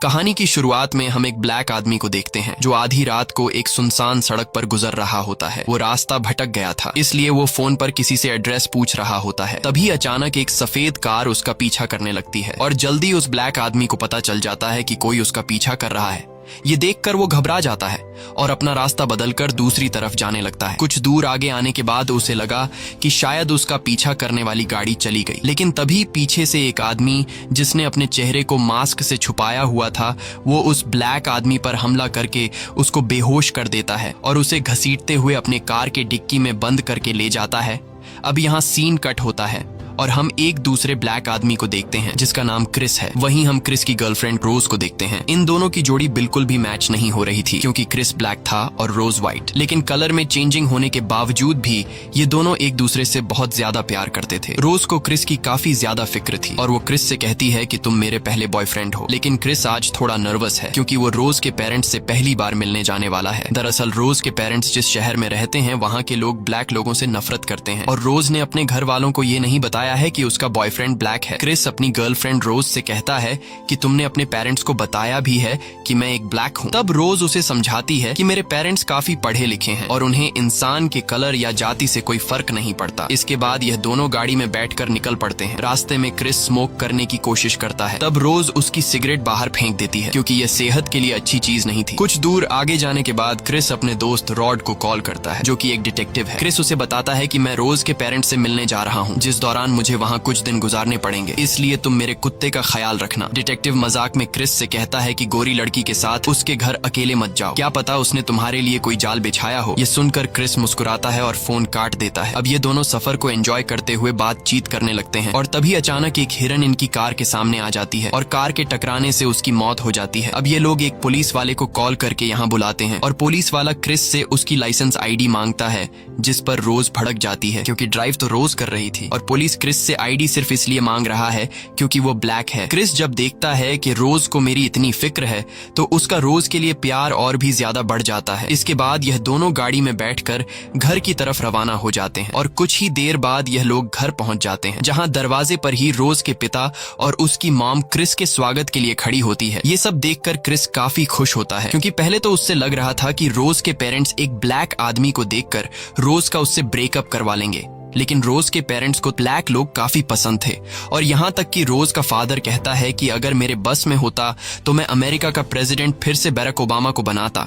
कहानी की शुरुआत में हम एक ब्लैक आदमी को देखते हैं जो आधी रात को एक सुनसान सड़क पर गुजर रहा होता है। वो रास्ता भटक गया था, इसलिए वो फोन पर किसी से एड्रेस पूछ रहा होता है। तभी अचानक एक सफेद कार उसका पीछा करने लगती है और जल्दी उस ब्लैक आदमी को पता चल जाता है कि कोई उसका पीछा कर रहा है। ये देखकर वो घबरा जाता है और अपना रास्ता बदलकर दूसरी तरफ जाने लगता है। कुछ दूर आगे आने के बाद उसे लगा कि शायद उसका पीछा करने वाली गाड़ी चली गई, लेकिन तभी पीछे से एक आदमी जिसने अपने चेहरे को मास्क से छुपाया हुआ था, वो उस ब्लैक आदमी पर हमला करके उसको बेहोश कर देता है और उसे घसीटते हुए अपने कार के डिक्की में बंद करके ले जाता है। अब यहाँ सीन कट होता है और हम एक दूसरे ब्लैक आदमी को देखते हैं जिसका नाम क्रिस है। वहीं हम क्रिस की गर्लफ्रेंड रोज को देखते हैं। इन दोनों की जोड़ी बिल्कुल भी मैच नहीं हो रही थी क्योंकि क्रिस ब्लैक था और रोज व्हाइट, लेकिन कलर में चेंजिंग होने के बावजूद भी ये दोनों एक दूसरे से बहुत ज्यादा प्यार करते थे। रोज को क्रिस की काफी ज्यादा फिक्र थी और वो क्रिस से कहती है कि तुम मेरे पहले बॉयफ्रेंड हो, लेकिन क्रिस आज थोड़ा नर्वस है क्योंकि वो रोज के पेरेंट्स से पहली बार मिलने जाने वाला है। दरअसल रोज के पेरेंट्स जिस शहर में रहते हैं वहाँ के लोग ब्लैक लोगों से नफरत करते हैं और रोज ने अपने घर वालों को ये नहीं बताया है कि उसका बॉयफ्रेंड ब्लैक है। क्रिस अपनी गर्लफ्रेंड रोज से कहता है कि तुमने अपने पेरेंट्स को बताया भी है कि मैं एक ब्लैक हूँ। तब रोज उसे समझाती है कि मेरे पेरेंट्स काफी पढ़े लिखे हैं और उन्हें इंसान के कलर या जाति से कोई फर्क नहीं पड़ता। इसके बाद यह दोनों गाड़ी में बैठकर निकल पड़ते हैं। रास्ते में क्रिस स्मोक करने की कोशिश करता है, तब रोज उसकी सिगरेट बाहर फेंक देती है क्योंकि यह सेहत के लिए अच्छी चीज नहीं थी। कुछ दूर आगे जाने के बाद क्रिस अपने दोस्त रॉड को कॉल करता है जो कि एक डिटेक्टिव है। क्रिस उसे बताता है कि मैं रोज के पेरेंट्स से मिलने जा रहा हूँ, जिस दौरान मुझे वहाँ कुछ दिन गुजारने पड़ेंगे, इसलिए तुम मेरे कुत्ते का ख्याल रखना। डिटेक्टिव मजाक में क्रिस से कहता है कि गोरी लड़की के साथ उसके घर अकेले मत जाओ, क्या पता उसने तुम्हारे लिए कोई जाल बिछाया हो। ये सुनकर क्रिस मुस्कुराता है और फोन काट देता है। अब ये दोनों सफर को एंजॉय करते हुए बातचीत करने लगते हैं और तभी अचानक एक हिरन इनकी कार के सामने आ जाती है और कार के टकराने से उसकी मौत हो जाती है। अब ये लोग एक पुलिस वाले को कॉल करके यहाँ बुलाते हैं और पुलिस वाला क्रिस से उसकी लाइसेंस आईडी मांगता है, जिस पर रोज भड़क जाती है क्योंकि ड्राइव तो रोज कर रही थी और पुलिस क्रिस से आईडी सिर्फ इसलिए मांग रहा है क्योंकि वो ब्लैक है। क्रिस जब देखता है कि रोज को मेरी इतनी फिक्र है तो उसका रोज के लिए प्यार और भी ज्यादा बढ़ जाता है। इसके बाद यह दोनों गाड़ी में बैठकर घर की तरफ रवाना हो जाते हैं और कुछ ही देर बाद यह लोग घर पहुंच जाते हैं जहां दरवाजे पर ही रोज के पिता और उसकी मॉम क्रिस के स्वागत के लिए खड़ी होती है। ये सब देखकर क्रिस काफी खुश होता है क्योंकि पहले तो उससे लग रहा था कि रोज के पेरेंट्स एक ब्लैक आदमी को देखकर रोज का उससे ब्रेकअप करवा लेंगे, लेकिन रोज के पेरेंट्स को ब्लैक लोग काफी पसंद थे और यहाँ तक कि रोज का फादर कहता है कि अगर मेरे बस में होता तो मैं अमेरिका का प्रेसिडेंट फिर से बैरक ओबामा को बनाता।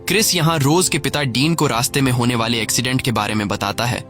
क्रिस यहाँ रोज के पिता डीन को रास्ते में होने वाले एक्सीडेंट के बारे में बताता है।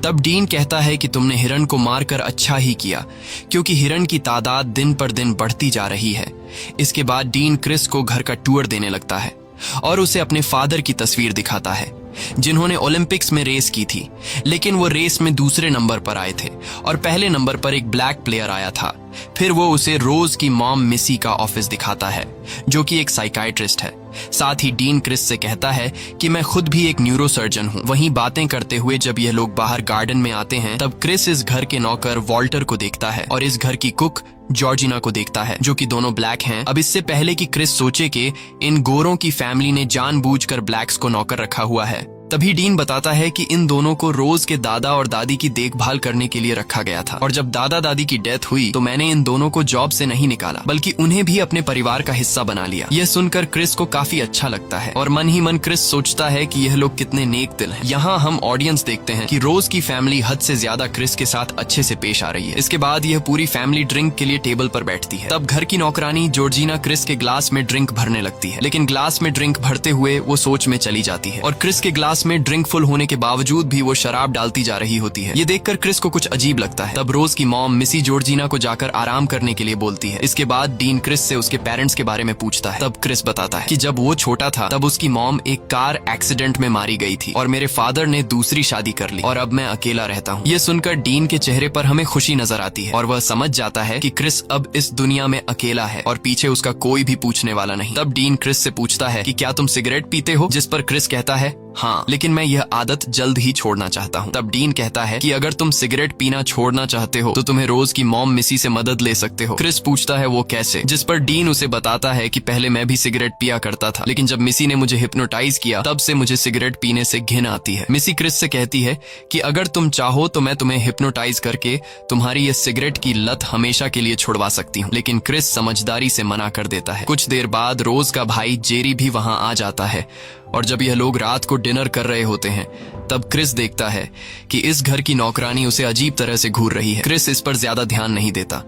तब डीन कहता है कि तुमने हिरन को मारकर अच्छा ही किया क्योंकि हिरन की तादाद दिन पर दिन बढ़ती जा रही है। इसके बाद डीन क्रिस को घर का टूर देने लगता है और उसे अपने फादर की तस्वीर दिखाता है जिन्होंने ओलंपिक्स में रेस की थी, लेकिन वो रेस में दूसरे नंबर पर आए थे और पहले नंबर पर एक ब्लैक प्लेयर आया था। फिर वो उसे रोज की मॉम मिसी का ऑफिस दिखाता है जो कि एक साइकाइट्रिस्ट है। साथ ही डीन क्रिस से कहता है कि मैं खुद भी एक न्यूरोसर्जन हूँ। वहीं बातें करते हुए जब ये लोग बाहर गार्डन में आते हैं तब क्रिस इस घर के नौकर वॉल्टर को देखता है और इस घर की कुक जॉर्जिना को देखता है जो कि दोनों ब्लैक हैं। अब इससे पहले कि क्रिस सोचे कि इन गोरों की फैमिली ने जानबूझकर ब्लैक्स को नौकर रखा हुआ है, तभी डीन बताता है कि इन दोनों को रोज के दादा और दादी की देखभाल करने के लिए रखा गया था और जब दादा दादी की डेथ हुई तो मैंने इन दोनों को जॉब से नहीं निकाला बल्कि उन्हें भी अपने परिवार का हिस्सा बना लिया। यह सुनकर क्रिस को काफी अच्छा लगता है और मन ही मन क्रिस सोचता है कि यह लोग कितने नेक दिल हैं। यहाँ हम ऑडियंस देखते हैं कि रोज की फैमिली हद से ज्यादा क्रिस के साथ अच्छे से पेश आ रही है। इसके बाद यह पूरी फैमिली ड्रिंक के लिए टेबल पर बैठती है। तब घर की नौकरानी जॉर्जिना क्रिस के ग्लास में ड्रिंक भरने लगती है, लेकिन ग्लास में ड्रिंक भरते हुए वो सोच में चली जाती है और क्रिस के ग्लास में ड्रिंक फुल होने के बावजूद भी वो शराब डालती जा रही होती है। ये देखकर क्रिस को कुछ अजीब लगता है। तब रोज की मॉम मिसी जॉर्जिना को जाकर आराम करने के लिए बोलती है। इसके बाद डीन क्रिस से उसके पेरेंट्स के बारे में पूछता है। तब क्रिस बताता है कि जब वो छोटा था तब उसकी मॉम एक कार एक्सीडेंट में मारी गई थी और मेरे फादर ने दूसरी शादी कर ली और अब मैं अकेला रहता हूँ। ये सुनकर डीन के चेहरे पर हमें खुशी नजर आती है और वह समझ जाता है कि क्रिस अब इस दुनिया में अकेला है और पीछे उसका कोई भी पूछने वाला नहीं। तब डीन क्रिस से पूछता है कि क्या तुम सिगरेट पीते हो, जिस पर क्रिस कहता है हाँ, लेकिन मैं यह आदत जल्द ही छोड़ना चाहता हूँ। तब डीन कहता है कि अगर तुम सिगरेट पीना छोड़ना चाहते हो तो तुम्हें रोज की मॉम मिसी से मदद ले सकते हो। क्रिस पूछता है वो कैसे, जिस पर डीन उसे बताता है कि पहले मैं भी सिगरेट पिया करता था, लेकिन जब मिसी ने मुझे हिप्नोटाइज किया तब से मुझे सिगरेट पीने से घिन आती है। मिसी क्रिस से कहती है कि अगर तुम चाहो तो मैं तुम्हें हिप्नोटाइज करके तुम्हारी ये सिगरेट की लत हमेशा के लिए छुड़वा सकती हूँ, लेकिन क्रिस समझदारी से मना कर देता है। कुछ देर बाद रोज का भाई जेरी भी वहां आ जाता है और जब यह लोग रात को डिनर कर रहे होते हैं तब क्रिस देखता है कि इस घर की नौकरानी उसे अजीब तरह से घूर रही है। क्रिस इस पर ज्यादा ध्यान नहीं देता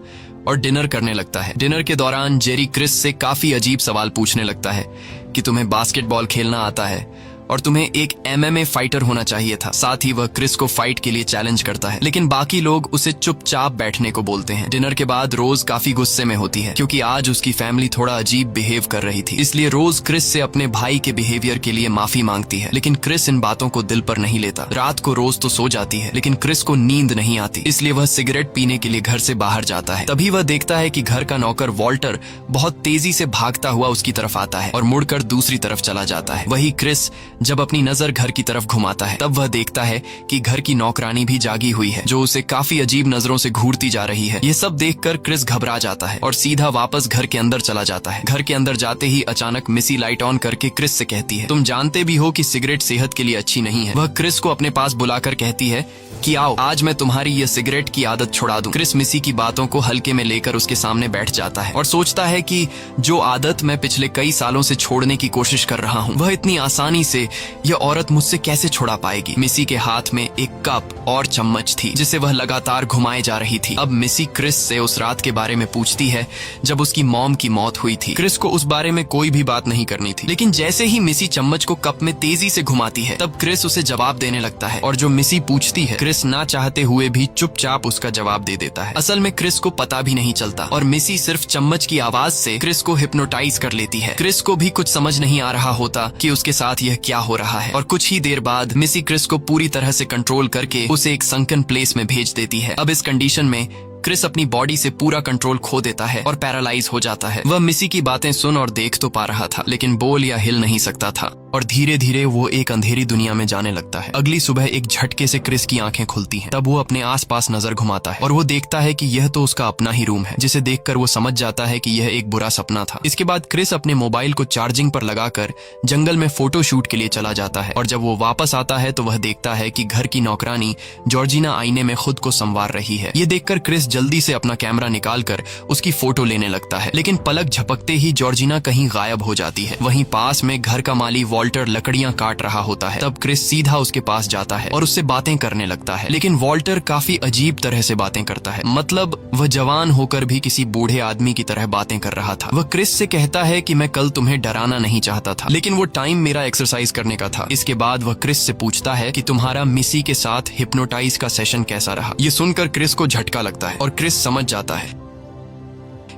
और डिनर करने लगता है। डिनर के दौरान जेरी क्रिस से काफी अजीब सवाल पूछने लगता है कि तुम्हें बास्केटबॉल खेलना आता है और तुम्हें एक MMA फाइटर होना चाहिए था। साथ ही वह क्रिस को फाइट के लिए चैलेंज करता है, लेकिन बाकी लोग उसे चुपचाप बैठने को बोलते हैं। डिनर के बाद रोज काफी गुस्से में होती है क्योंकि आज उसकी फैमिली थोड़ा अजीब बिहेव कर रही थी, इसलिए रोज क्रिस से अपने भाई के बिहेवियर के लिए माफी मांगती है, लेकिन क्रिस इन बातों को दिल पर नहीं लेता। रात को रोज तो सो जाती है, लेकिन क्रिस को नींद नहीं आती, इसलिए वह सिगरेट पीने के लिए घर से बाहर जाता है। तभी वह देखता है कि घर का नौकर वॉल्टर बहुत तेजी से भागता हुआ उसकी तरफ आता है और मुड़कर दूसरी तरफ चला जाता है। वही क्रिस जब अपनी नजर घर की तरफ घुमाता है तब वह देखता है कि घर की नौकरानी भी जागी हुई है, जो उसे काफी अजीब नजरों से घूरती जा रही है। ये सब देखकर क्रिस घबरा जाता है और सीधा वापस घर के अंदर चला जाता है। घर के अंदर जाते ही अचानक मिसी लाइट ऑन करके क्रिस से कहती है, तुम जानते भी हो कि सिगरेट सेहत के लिए अच्छी नहीं है। वह क्रिस को अपने पास बुलाकर कहती है कि आओ आज मैं तुम्हारी ये सिगरेट की आदत छुड़ा दूं। क्रिस मिसी की बातों को हल्के में लेकर उसके सामने बैठ जाता है और सोचता है कि जो आदत मैं पिछले कई सालों से छोड़ने की कोशिश कर रहा हूँ, वह इतनी आसानी से यह औरत मुझसे कैसे छुड़ा पाएगी। मिसी के हाथ में एक कप और चम्मच थी जिसे वह लगातार घुमाए जा रही थी। अब मिसी क्रिस से उस रात के बारे में पूछती है जब उसकी मॉम की मौत हुई थी। क्रिस को उस बारे में कोई भी बात नहीं करनी थी, लेकिन जैसे ही मिसी चम्मच को कप में तेजी से घुमाती है तब क्रिस उसे जवाब देने लगता है और जो मिसी पूछती है क्रिस ना चाहते हुए भी चुपचाप उसका जवाब दे देता है। असल में क्रिस को पता भी नहीं चलता और मिसी सिर्फ चम्मच की आवाज से क्रिस को हिप्नोटाइज कर लेती है। क्रिस को भी कुछ समझ नहीं आ रहा होता कि उसके साथ यह क्या हो रहा है और कुछ ही देर बाद मिसी क्रिस को पूरी तरह से कंट्रोल करके उसे एक संकन प्लेस में भेज देती है। अब इस कंडीशन में क्रिस अपनी बॉडी से पूरा कंट्रोल खो देता है और पैरालाइज हो जाता है। वह मिसी की बातें सुन और देख तो पा रहा था, लेकिन बोल या हिल नहीं सकता था और धीरे धीरे वो एक अंधेरी दुनिया में जाने लगता है। अगली सुबह एक झटके से क्रिस की आंखें खुलती हैं। तब वो अपने आसपास नजर घुमाता है और वो देखता है कि यह तो उसका अपना ही रूम है, जिसे देखकर वो समझ जाता है कि यह एक बुरा सपना था। इसके बाद क्रिस अपने मोबाइल को चार्जिंग पर लगाकर जंगल में फोटो शूट के लिए चला जाता है और जब वो वापस आता है तो वह देखता है कि घर की नौकरानी जॉर्जिना आईने में खुद को संवार रही है। ये देखकर क्रिस जल्दी से अपना कैमरा निकालकर उसकी फोटो लेने लगता है, लेकिन पलक झपकते ही जॉर्जिना कहीं गायब हो जाती है। वहीं पास में घर का माली वॉल्टर लकड़ियां काट रहा होता है। तब क्रिस सीधा उसके पास जाता है और उससे बातें करने लगता है, लेकिन वॉल्टर काफी अजीब तरह से बातें करता है। मतलब वह जवान होकर भी किसी बूढ़े आदमी की तरह बातें कर रहा था। वह क्रिस से कहता है कि मैं कल तुम्हें डराना नहीं चाहता था, लेकिन वो टाइम मेरा एक्सरसाइज करने का था। इसके बाद वह क्रिस से पूछता है कि तुम्हारा मिसी के साथ हिप्नोटाइज का सेशन कैसा रहा। ये सुनकर क्रिस को झटका लगता है और क्रिस समझ जाता है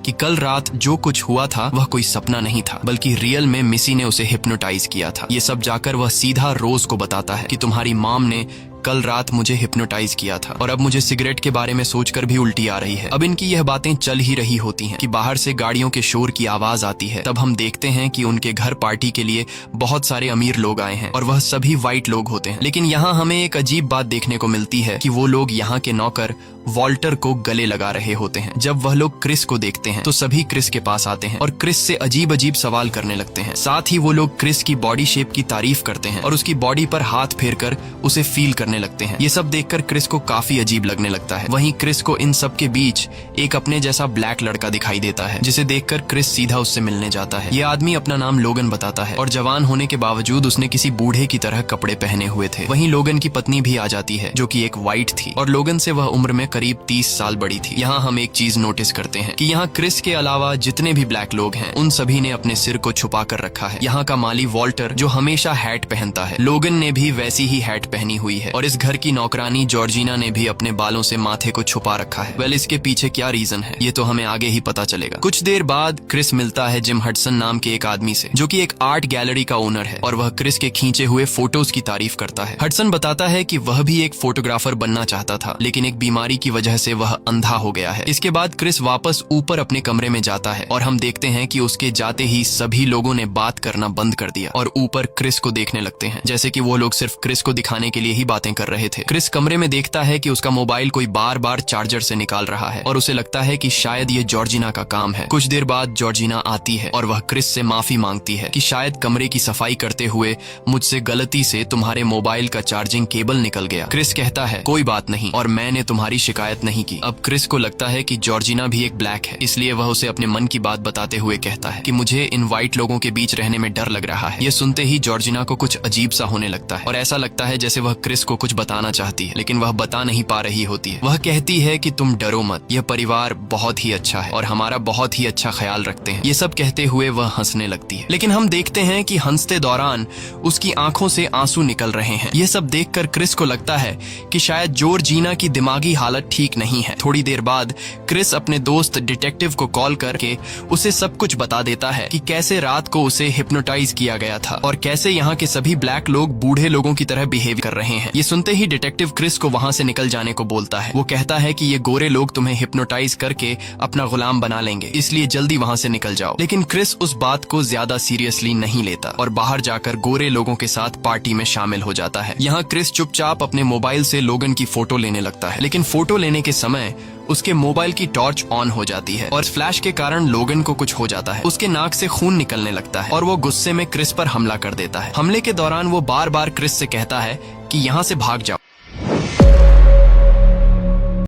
कि कल रात जो कुछ हुआ था वह कोई सपना नहीं था, बल्कि रियल में मिसी ने उसे हिप्नोटाइज किया था। ये सब जाकर वह सीधा रोज को बताता है कि तुम्हारी मॉम ने कल रात मुझे हिप्नोटाइज किया था और अब मुझे सिगरेट के बारे में सोचकर भी उल्टी आ रही है। अब इनकी यह बातें चल ही रही होती हैं कि बाहर से गाड़ियों के शोर की आवाज आती है। तब हम देखते हैं कि उनके घर पार्टी के लिए बहुत सारे अमीर लोग आए हैं और वह सभी वाइट लोग होते हैं। लेकिन यहाँ हमें एक अजीब बात देखने को मिलती है कि वो लोग यहाँ के नौकर वॉल्टर को गले लगा रहे होते हैं। जब वह लोग क्रिस को देखते हैं तो सभी क्रिस के पास आते हैं और क्रिस से अजीब अजीब सवाल करने लगते हैं। साथ ही वो लोग क्रिस की बॉडी शेप की तारीफ करते हैं और उसकी बॉडी पर हाथ फेरकर उसे फील करने लगते हैं। ये सब देखकर क्रिस को काफी अजीब लगने लगता है। वहीं क्रिस को इन सब के बीच एक अपने जैसा ब्लैक लड़का दिखाई देता है, जिसे देखकर क्रिस सीधा उससे मिलने जाता है। ये आदमी अपना नाम लोगन बताता है और जवान होने के बावजूद उसने किसी बूढ़े की तरह कपड़े पहने हुए थे। वहीं लोगन की पत्नी भी आ जाती है जो कि एक वाइट थी और लोगन से वह उम्र में करीब 30 साल बड़ी थी। यहाँ हम एक चीज नोटिस करते हैं कि यहाँ क्रिस के अलावा जितने भी ब्लैक लोग हैं उन सभी ने अपने सिर को छुपा कर रखा है। यहाँ का माली वॉल्टर जो हमेशा हैट पहनता है, लोगन ने भी वैसी ही हैट पहनी हुई है और इस घर की नौकरानी जॉर्जिना ने भी अपने बालों से माथे को छुपा रखा है। वेल, इसके पीछे क्या रीजन है ये तो हमें आगे ही पता चलेगा। कुछ देर बाद क्रिस मिलता है जिम हडसन नाम के एक आदमी से, जो कि एक आर्ट गैलरी का ओनर है, और वह क्रिस के खींचे हुए फोटोज की तारीफ करता है। हडसन बताता है कि वह भी एक फोटोग्राफर बनना चाहता था, लेकिन एक बीमारी की वजह से वह अंधा हो गया है। इसके बाद क्रिस वापस ऊपर अपने कमरे में जाता है और हम देखते हैं कि उसके जाते ही सभी लोगों ने बात करना बंद कर दिया और ऊपर क्रिस को देखने लगते हैं, जैसे कि वो लोग सिर्फ क्रिस को दिखाने के लिए ही बातें कर रहे थे। क्रिस कमरे में देखता है कि उसका मोबाइल कोई बार बार चार्जर से निकाल रहा है और उसे लगता है कि शायद ये जॉर्जिना का काम है। कुछ देर बाद जॉर्जिना आती है और वह क्रिस से माफी मांगती है कि शायद कमरे की सफाई करते हुए मुझसे गलती से तुम्हारे मोबाइल का चार्जिंग केबल निकल गया। क्रिस कहता है कोई बात नहीं और मैंने तुम्हारी शिकायत नहीं की। अब क्रिस को लगता है कि जॉर्जिना भी एक ब्लैक है, इसलिए वह उसे अपने मन की बात बताते हुए कहता है कि मुझे इन व्हाइट लोगों के बीच रहने में डर लग रहा है। ये सुनते ही जॉर्जिना को कुछ अजीब सा होने लगता है और ऐसा लगता है जैसे वह क्रिस को कुछ बताना चाहती है, लेकिन वह बता नहीं पा रही होती है। वह कहती है कि तुम डरो मत, यह परिवार बहुत ही अच्छा है और हमारा बहुत ही अच्छा ख्याल रखते हैं। ये सब कहते हुए वह हंसने लगती है, लेकिन हम देखते हैं कि हंसते दौरान उसकी आंखों से आंसू निकल रहे हैं। यह सब देखकर क्रिस को लगता है कि शायद जॉर्जिना की दिमागी हालत ठीक नहीं है। थोड़ी देर बाद क्रिस अपने दोस्त डिटेक्टिव को कॉल करके उसे सब कुछ बता देता है कि कैसे रात को उसे हिप्नोटाइज किया गया था और कैसे यहाँ के सभी ब्लैक लोग बूढ़े लोगों की तरह बिहेव कर रहे हैं। ये सुनते ही डिटेक्टिव क्रिस को वहाँ से निकल जाने को बोलता है। वो कहता है कि ये गोरे लोग तुम्हें हिप्नोटाइज करके अपना गुलाम बना लेंगे, इसलिए जल्दी वहाँ से निकल जाओ। लेकिन क्रिस उस बात को ज्यादा सीरियसली नहीं लेता और बाहर जाकर गोरे लोगों के साथ पार्टी में शामिल हो जाता है। यहाँ क्रिस चुपचाप अपने मोबाइल से लोगन की फोटो लेने लगता है, लेकिन फोटो लेने के समय उसके मोबाइल की टॉर्च ऑन हो जाती है और फ्लैश के कारण लोगन को कुछ हो जाता है। उसके नाक से खून निकलने लगता है और वो गुस्से में क्रिस पर हमला कर देता है। हमले के दौरान वो बार बार क्रिस से कहता है कि यहाँ से भाग जाओ,